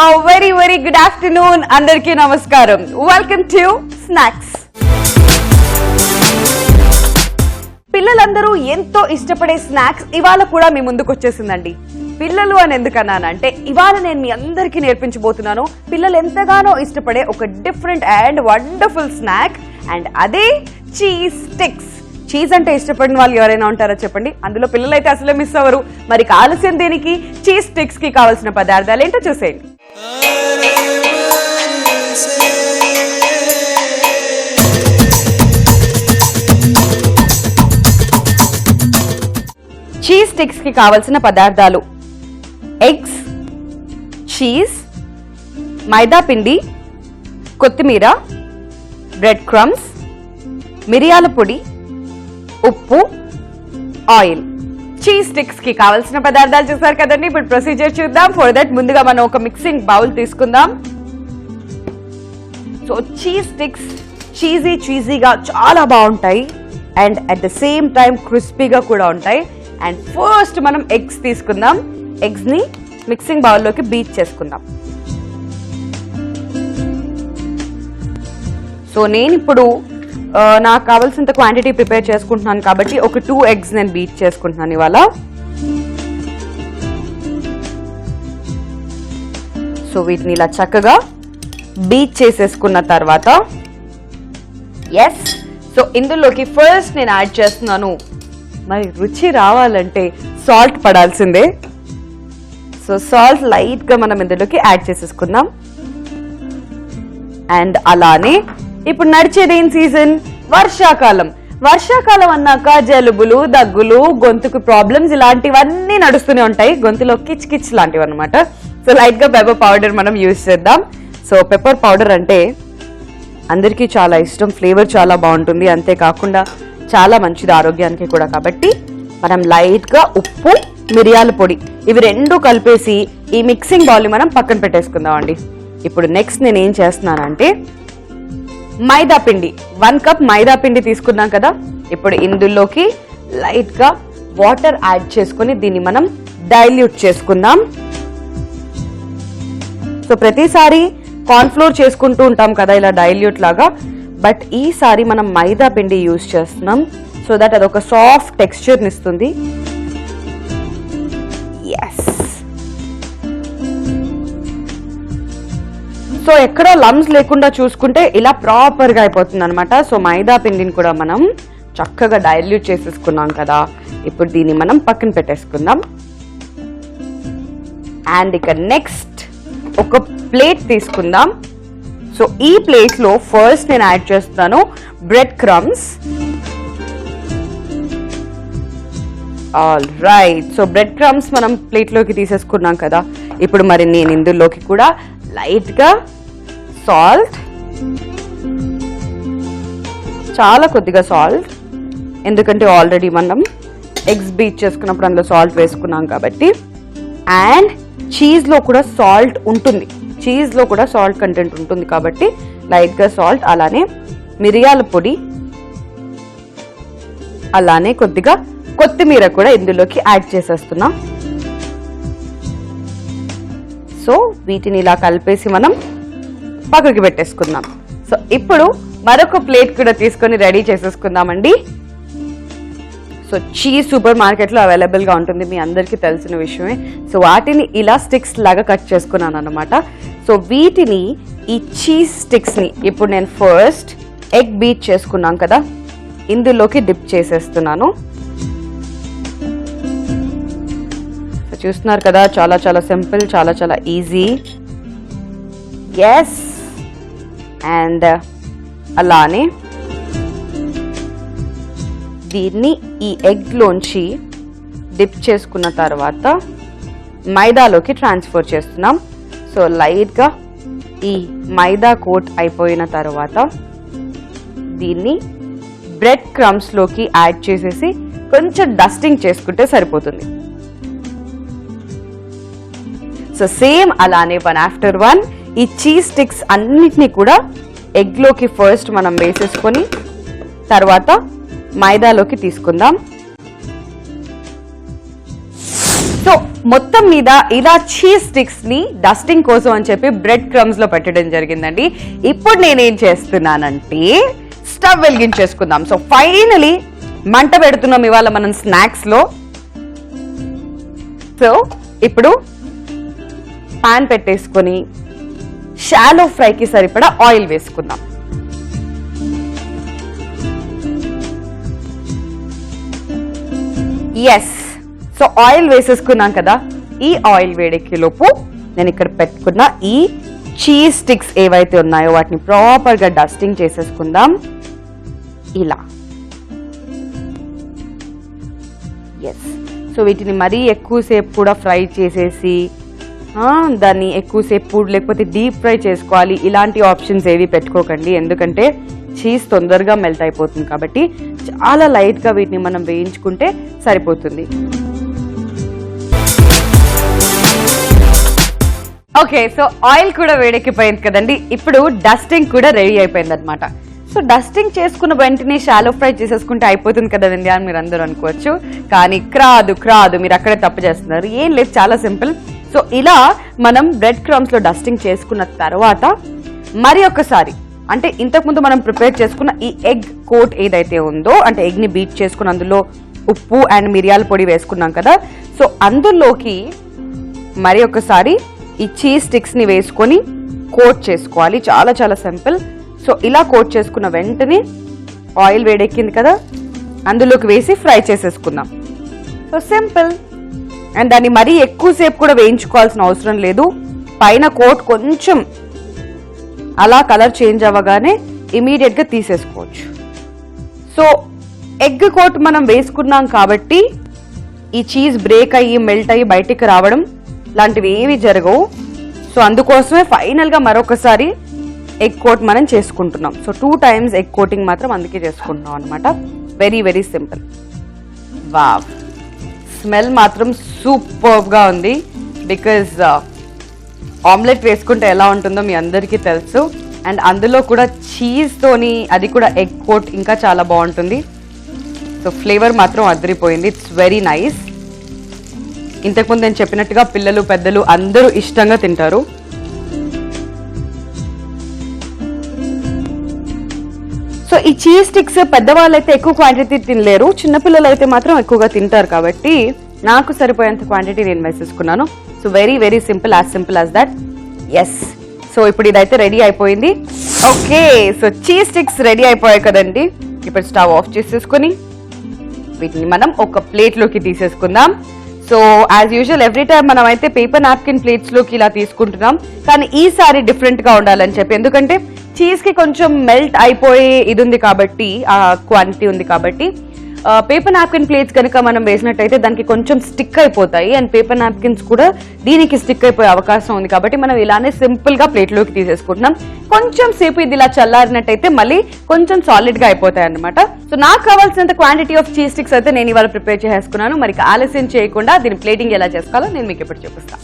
a very good afternoon. Andarki namaskaram. Welcome to Snacks. పిల్లలందరూ ఎంతో ఇష్టపడే స్నాక్స్ ఇవాళ కూడా మీ ముందుకు వచ్చేసిందండి. పిల్లలు అని ఎందుకన్నానంటే ఇవాళ నేను మీ అందరికీ నేర్పించబోతున్నాను పిల్లలు ఎంతగానో ఇష్టపడే ఒక different and wonderful snack, and అదే చీజ్ స్టిక్స్. చీజ్ అంటే ఇష్టపడిన వాళ్ళు ఎవరైనా ఉంటారో చెప్పండి. అందులో పిల్లలు అయితే అసలే మిస్ అవ్వరు. మరి ఆలస్యం దేనికి, చీజ్ స్టిక్స్ కి కావాల్సిన పదార్థాలు ఏంటో చూసేయండి. చీజ్ స్టిక్స్ కి కావలసిన పదార్థాలు: ఎగ్స్, చీజ్, మైదా పిండి, కొత్తిమీర, బ్రెడ్ క్రమ్స్, మిరియాల పొడి, ఉప్పు, ఆయిల్. చీజ్ స్టిక్స్ కి కావాల్సిన పదార్థాలు చూసారు కదండి. ఇప్పుడు ప్రొసీజర్ చూద్దాం. ఫర్ దట్ ముందుగా మనం ఒక మిక్సింగ్ బౌల్ తీసుకుందాం. సో చీజ్ స్టిక్స్ చీజీగా చాలా బాగుంటాయి and at the same time క్రిస్పీగా కూడా ఉంటాయి. అండ్ ఫస్ట్ మనం ఎగ్స్ తీసుకుందాం. ఎగ్స్ ని మిక్సింగ్ బౌల్లోకి బీట్ చేసుకుందాం. సో నేను ఇప్పుడు నాకు కావాల్సినంత క్వాంటిటీ ప్రిపేర్ చేసుకుంటున్నాను కాబట్టి ఒక 2 eggs నేను బీట్ చేసుకుంటున్నాను ఇవాళ. సో వీటిని ఇలా చక్కగా బీట్ చేసేసుకున్న తర్వాత సో ఇందులోకి ఫస్ట్ నేను యాడ్ చేస్తున్నాను. మరి రుచి రావాలంటే సాల్ట్ పడాల్సిందే. సో సాల్ట్ లైట్ గా మనం ఇందులోకి యాడ్ చేసేసుకుందాం. అండ్ అలానే ఇప్పుడు నడిచేదేం సీజన్, వర్షాకాలం. వర్షాకాలం అన్నాక జలుబులు, దగ్గులు, గొంతుకు ప్రాబ్లమ్స్ ఇలాంటివన్నీ నడుస్తూనే ఉంటాయి. గొంతులో కిచ్ కిచ్ లాంటివి అనమాట. సో లైట్ గా పెప్పర్ పౌడర్ మనం యూజ్ చేద్దాం. సో పెప్పర్ పౌడర్ అంటే అందరికీ చాలా ఇష్టం, ఫ్లేవర్ చాలా బాగుంటుంది, అంతేకాకుండా చాలా మంచిది ఆరోగ్యానికి కూడా. కాబట్టి మనం లైట్ గా ఉప్పు, మిరియాల పొడి ఇవి రెండు కలిపేసి ఈ మిక్సింగ్ బౌల్ ని మనం పక్కన పెట్టేసుకుందాం అండి. ఇప్పుడు నెక్స్ట్ నేను ఏం చేస్తున్నానంటే మైదా పిండి 1 cup మైదా పిండి తీసుకున్నాం కదా. ఇప్పుడు ఇందులోకి లైట్ గా వాటర్ యాడ్ చేసుకుని దీన్ని మనం డైల్యూట్ చేసుకుందాం. సో ప్రతిసారి కార్న్ ఫ్లోర్ చేసుకుంటూ ఉంటాం కదా ఇలా డైల్యూట్ లాగా, బట్ ఈసారి మనం మైదా పిండి యూజ్ చేస్తున్నాం. సో దట్ అదొక సాఫ్ట్ టెక్స్చర్ ఇస్తుంది. సో ఎక్కడో లమ్స్ లేకుండా చూసుకుంటే ఇలా ప్రాపర్ గా అయిపోతుంది అనమాట. సో మైదా పిండిని కూడా మనం చక్కగా డైల్యూట్ చేసేసుకున్నాం కదా. ఇప్పుడు దీన్ని మనం పక్కన పెట్టేసుకుందాం. అండ్ ఇక నెక్స్ట్ ఒక ప్లేట్ తీసుకుందాం. సో ఈ ప్లేట్ లో ఫస్ట్ నేను యాడ్ చేస్తాను bread crumbs. All right. So bread crumbs మనం ప్లేట్ లోకి తీసేసుకున్నాం కదా. ఇప్పుడు మరి నేను ఇందులోకి కూడా లైట్ గా సాల్ట్, చాలా కొద్దిగా సాల్ట్, ఎందుకంటే ఆల్రెడీ మనం ఎగ్స్ బీట్ చేసుకున్నప్పుడు అందులో సాల్ట్ వేసుకున్నాం కాబట్టి. అండ్ చీజ్ లో కూడా సాల్ట్ ఉంటుంది, చీజ్ లో కూడా సాల్ట్ కంటెంట్ ఉంటుంది కాబట్టి లైట్ గా సాల్ట్, అలానే మిరియాల పొడి, అలానే కొద్దిగా కొత్తిమీర కూడా ఇందులోకి యాడ్ చేసేస్తున్నాం. సో వీటిని ఇలా కలిపేసి మనం పక్కకి పెట్టేసుకుందాం. సో ఇప్పుడు మరొక ప్లేట్ కూడా తీసుకొని రెడీ చేసేసుకుందామండి. సో చీజ్ సూపర్ మార్కెట్ లో అవైలబుల్ గా ఉంటుంది, మీ అందరికీ తెలిసిన విషయమే. సో వాటిని ఇలా స్టిక్స్ లాగా కట్ చేసుకున్నాను అనమాట. సో వీటిని ఈ చీజ్ స్టిక్స్ ని ఇప్పుడు నేను ఫస్ట్ ఎగ్ బీట్ చేసుకున్నాం కదా ఇందులోకి డిప్ చేసేస్తున్నాను. చూస్తున్నారు కదా, చాలా చాలా సింపుల్, చాలా చాలా ఈజీ. అండ్ అలానే దీన్ని ఈ ఎగ్ లోంచి డిప్ చేసుకున్న తర్వాత మైదాలోకి ట్రాన్స్ఫర్ చేస్తున్నాం. సో లైట్ గా ఈ మైదా కోట్ అయిపోయిన తర్వాత దీన్ని బ్రెడ్ క్రమ్స్ లోకి యాడ్ చేసేసి కొంచెం డస్టింగ్ చేసుకుంటే సరిపోతుంది. సో సేమ్ అలానే 1 after 1 ఈ చీజ్ స్టిక్స్ అన్నిటినీ కూడా ఎగ్ లోకి ఫస్ట్ మనం వేసేసుకొని తర్వాత మైదాలోకి తీసుకుందాం. సో మొత్తం మీద ఇలా చీజ్ స్టిక్స్ ని డస్టింగ్ కోసం అని చెప్పి బ్రెడ్ క్రమ్స్ లో పెట్టడం జరిగిందండి. ఇప్పుడు నేనేం చేస్తున్నానంటే స్టవ్ వెలిగించేసుకుందాం. సో ఫైనలీ మంట పెడుతున్నాం ఇవాళ మనం స్నాక్స్ లో. సో ఇప్పుడు పాన్ పెట్టేసుకొని షాలో ఫ్రైకి సరిపడా ఆయిల్ వేసుకుందాం. ఎస్, సో ఆయిల్ వేసేసుకున్నాం కదా. ఈ ఆయిల్ వేడెక్కే లోపు నేను ఇక్కడ పెట్టుకున్న ఈ చీజ్ స్టిక్స్ ఏవైతే ఉన్నాయో వాటిని ప్రాపర్ గా డస్టింగ్ చేసేసుకుందాం. ఇలా ఎస్, సో వీటిని మరీ ఎక్కువసేపు కూడా ఫ్రై చేసేసి దాన్ని ఎక్కువసేపు లేకపోతే డీప్ ఫ్రై చేసుకోవాలి ఇలాంటి ఆప్షన్స్ ఏవి పెట్టుకోకండి. ఎందుకంటే చీజ్ తొందరగా మెల్ట్ అయిపోతుంది కాబట్టి చాలా లైట్ గా వీటిని మనం వేయించుకుంటే సరిపోతుంది. ఓకే, సో ఆయిల్ కూడా వేడెక్కిపోయింది కదండి. ఇప్పుడు డస్టింగ్ కూడా రెడీ అయిపోయింది అనమాట. సో డస్టింగ్ చేసుకున్న వెంటనే షాలో ఫ్రై చేసేసుకుంటే అయిపోతుంది కదండి అని మీరు అందరూ అనుకోవచ్చు. కానీ క్రాదు మీరు అక్కడే తప్పు చేస్తున్నారు. ఏం లేదు, చాలా సింపుల్. సో ఇలా మనం బ్రెడ్ క్రమ్స్ లో డస్టింగ్ చేసుకున్న తర్వాత మరి ఒకసారి అంటే ఇంతకుముందు మనం ప్రిపేర్ చేసుకున్న ఈ ఎగ్ కోట్ ఏదైతే ఉందో, అంటే ఎగ్ ని బీట్ చేసుకుని అందులో ఉప్పు అండ్ మిరియాల పొడి వేసుకున్నాం కదా. సో అందులోకి మరి ఒకసారి ఈ చీజ్ స్టిక్స్ ని వేసుకొని కోట్ చేసుకోవాలి. చాలా చాలా సింపుల్. సో ఇలా కోట్ చేసుకున్న వెంటనే ఆయిల్ వేడెక్కింది కదా, అందులోకి వేసి ఫ్రై చేసేసుకుందాం. So simple. అండ్ దాన్ని మరీ ఎక్కువసేపు కూడా వేయించుకోవాల్సిన అవసరం లేదు. పైన కోట్ కొంచెం అలా కలర్ చేంజ్ అవ్వగానే ఇమీడియట్ గా తీసేసుకోవచ్చు. సో ఎగ్ కోట్ మనం వేసుకున్నాం కాబట్టి ఈ చీజ్ బ్రేక్ అయ్యి మెల్ట్ అయ్యి బయటికి రావడం లాంటివి ఏవి జరగవు. సో అందుకోసమే ఫైనల్ గా మరొకసారి ఎగ్ కోట్ మనం చేసుకుంటున్నాం. సో 2 times ఎగ్ కోటింగ్ మాత్రం అందుకే చేసుకుంటున్నాం అనమాట. Very very simple. Wow, smell మాత్రం సూపర్ గా ఉంది. బికాజ్ ఆమ్లెట్ వేసుకుంటే ఎలా ఉంటుందో మీ అందరికీ తెలుసు. అండ్ అందులో కూడా చీజ్ తోని అది కూడా ఎగ్ కోట్ ఇంకా చాలా బాగుంటుంది. సో ఫ్లేవర్ మాత్రం అదిరిపోయింది. It's very nice. ఇంతకుముందు నేను చెప్పినట్టుగా పిల్లలు పెద్దలు అందరూ ఇష్టంగా తింటారు. సో ఈ చీజ్ స్టిక్స్ పెద్దవాళ్ళు అయితే ఎక్కువ క్వాంటిటీ తినలేరు, చిన్నపిల్లలు అయితే మాత్రం ఎక్కువగా తింటారు. కాబట్టి నాకు సరిపోయేంత క్వాంటిటీ నేను వేసేసుకున్నాను. So very very simple, as that. Yes, so ఇప్పుడు ఇదైతే రెడీ అయిపోయింది. Okay, so cheese sticks ready అయిపోయాయి కదండి. ఇప్పుడు స్టవ్ ఆఫ్ చేసేసుకుని వీటిని మనం ఒక ప్లేట్ లోకి తీసేసుకుందాం. So as usual every time మనం అయితే పేపర్ నాప్కిన్ ప్లేట్స్ లోకి ఇలా తీసుకుంటున్నాం. కానీ ఈసారి డిఫరెంట్ గా ఉండాలని చెప్పి, ఎందుకంటే చీజ్ కి కొంచెం మెల్ట్ అయిపోయే ఇది ఉంది కాబట్టి, ఆ క్వాంటిటీ ఉంది కాబట్టి పేపర్ నాప్కిన్ ప్లేట్స్ కనుక మనం వేసినట్టయితే దానికి కొంచెం స్టిక్ అయిపోతాయి. అండ్ పేపర్ నాప్కిన్స్ కూడా దీనికి స్టిక్ అయిపోయే అవకాశం ఉంది. కాబట్టి మనం ఇలానే సింపుల్ గా ప్లేట్ లోకి తీసేసుకుంటున్నాం. కొంచెం సేపు ఇది ఇలా చల్లారినట్టయితే మళ్ళీ కొంచెం సాలిడ్ గా అయిపోతాయి అనమాట. సో నాకు కావాల్సినంత క్వాంటిటీ ఆఫ్ చీజ్ స్టిక్స్ అయితే నేను ఇవాళ ప్రిపేర్ చేసుకున్నాను. మరి ఆలస్యం చేయకుండా దీని ప్లేటింగ్ ఎలా చేసుకోవాలో నేను మీకు ఇప్పుడు చూపిస్తాను.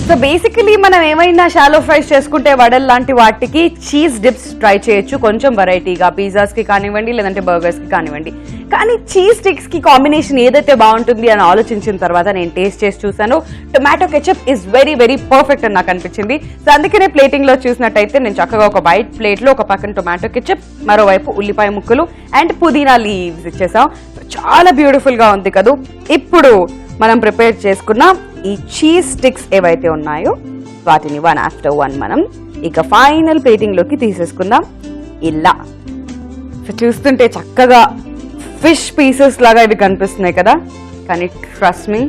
సో బేసికలీ మనం ఏమైనా షాలో ఫ్రైస్ చేసుకుంటే వడల్ లాంటి వాటికి చీజ్ డిప్స్ ట్రై చేయొచ్చు, కొంచెం వెరైటీగా పిజ్జాస్ కి కానివ్వండి, లేదంటే బర్గర్స్ కి కానివ్వండి. కానీ చీజ్ స్టిక్స్ కి కాంబినేషన్ ఏదైతే బాగుంటుంది అని ఆలోచించిన తర్వాత నేను టేస్ట్ చేసి చూసాను. Tomato ketchup is very very perfect అని నాకు అనిపించింది. సో అందుకనే ప్లేటింగ్ లో చూసినట్టయితే నేను చక్కగా ఒక వైట్ ప్లేట్ లో ఒక పక్కన టొమాటో కెచప్, మరోవైపు ఉల్లిపాయ ముక్కలు అండ్ పుదీనా లీవ్స్ ఇచ్చేసాం. చాలా బ్యూటిఫుల్ గా ఉంది కదా. ఇప్పుడు మనం ప్రిపేర్ చేసుకున్న ఈ చీజ్ స్టిక్స్ ఏవైతే ఉన్నాయో వాటిని 1 after 1 మనం ఇక ఫైనల్ ప్లేటింగ్ లోకి తీసేసుకుందాం. ఇలా చూస్తుంటే చక్కగా ఫిష్ పీసెస్ లాగా ఇవి కనిపిస్తున్నాయి కదా, కానీ ట్రస్ట్ మీ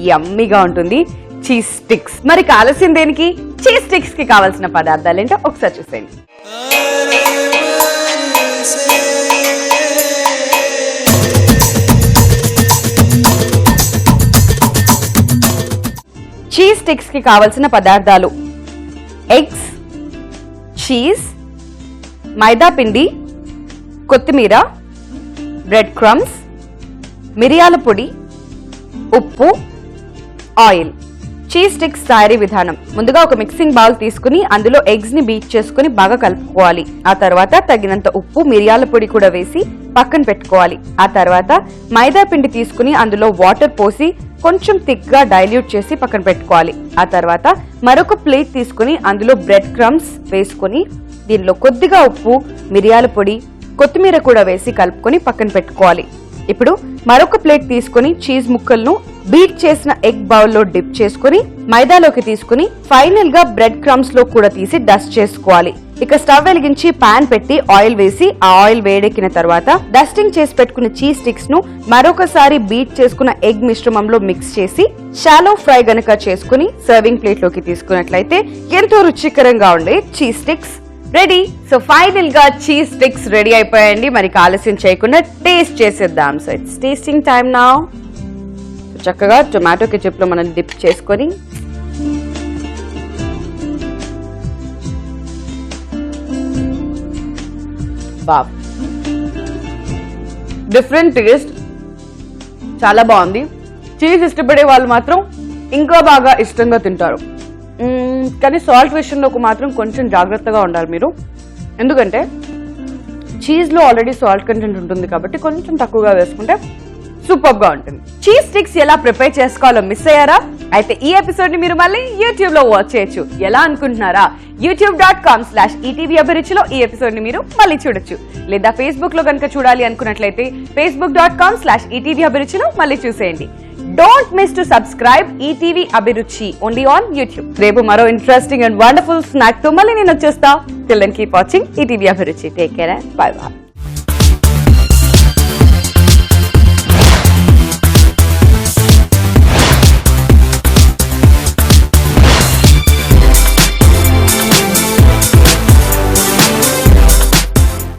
యమ్మీగా ఉంటుంది చీజ్ స్టిక్స్. మరి కావాల్సిన దేనికి చీజ్ స్టిక్స్ కి కావాల్సిన పదార్థాలు ఏంటో ఒకసారి చూసేయండి. చీజ్ స్టిక్స్ కి కావలసిన పదార్థాలు: ఎగ్స్, చీజ్, మైదా పిండి, కొత్తిమీర, బ్రెడ్ క్రమ్స్, మిరియాల పొడి, ఉప్పు, ఆయిల్. చీజ్ స్టిక్స్ తయారీ విధానం. ముందుగా ఒక మిక్సింగ్ బౌల్ తీసుకుని అందులో ఎగ్స్ ని బీట్ చేసుకుని బాగా కలుపుకోవాలి. ఆ తర్వాత తగినంత ఉప్పు, మిరియాల పొడి కూడా వేసి పక్కన పెట్టుకోవాలి. ఆ తర్వాత మైదా పిండి తీసుకుని అందులో వాటర్ పోసి కొంచెం థిక్ గా డైల్యూట్ చేసి పక్కన పెట్టుకోవాలి. ఆ తర్వాత మరొక ప్లేట్ తీసుకుని అందులో బ్రెడ్ క్రమ్స్ వేసుకుని దీనిలో కొద్దిగా ఉప్పు, మిరియాల పొడి, కొత్తిమీర కూడా వేసి కలుపుకొని పక్కన పెట్టుకోవాలి. ఇప్పుడు మరొక ప్లేట్ తీసుకుని చీజ్ ముక్కలను బీట్ చేసిన ఎగ్ బౌల్లో డిప్ చేసుకుని మైదాలోకి తీసుకుని ఫైనల్ గా బ్రెడ్ క్రమ్స్ లో కూడా తీసి డస్ట్ చేసుకోవాలి. ఇక స్టవ్ వెలిగించి పాన్ పెట్టి ఆయిల్ వేసి ఆ ఆయిల్ వేడెక్కిన తర్వాత డస్టింగ్ చేసి పెట్టుకున్న చీజ్ స్టిక్స్ ను మరొకసారి బీట్ చేసుకున్న ఎగ్ మిశ్రమంలో మిక్స్ చేసి షాలో ఫ్రై గనక చేసుకుని సర్వింగ్ ప్లేట్ లోకి తీసుకున్నట్లయితే ఎంతో రుచికరంగా ఉండే cheese sticks ready. So final గా చీజ్ స్టిక్స్ రెడీ అయిపోయాయండి. మరి ఆలస్యం చేయకుండా టేస్ట్ చేసేద్దాం. So it's tasting time now. చక్కగా టొమాటో కెచప్ లో మనం డిప్ చేసుకొని బావ్, డిఫరెంట్ టేస్ట్, చాలా బాగుంది. చీజ్ ఇష్టపడే వాళ్ళు మాత్రం ఇంకా బాగా ఇష్టంగా తింటారు. కానీ సాల్ట్ విషయంలో మాత్రం కొంచెం జాగ్రత్తగా ఉండాలి మీరు, ఎందుకంటే చీజ్ లో ఆల్రెడీ సాల్ట్ కంటెంట్ ఉంటుంది కాబట్టి కొంచెం తక్కువగా వేసుకుంటే సూపర్ గా ఉంటుంది. చీజ్ స్టిక్స్ ఎలా ప్రిపేర్ చేసుకోవాలో మిస్ అయ్యారా? అయితే ఈ ఎపిసోడ్ ని మీరు మళ్ళీ యూట్యూబ్ లో వాచ్ చేయొచ్చు. ఎలా అనుకుంటున్నారా? youtube.com/ETV అభిరుచిలో ఈ ఎపిసోడ్ ని మీరు మళ్ళీ చూడొచ్చు. లేదా ఫేస్బుక్ లో కనుక చూడాలి అనుకున్నట్లయితే facebook.com/ETV అభిరుచిలో మళ్ళీ చూసేయండి. Don't miss to subscribe ETV Abhiruchi only on YouTube. రేపు మరో ఇంట్రెస్టింగ్ అండ్ వండర్ఫుల్ స్నాక్ తో మళ్ళీ నేను వచ్చేస్తా. Till then keep watching ETV Abhiruchi. Take care and bye bye.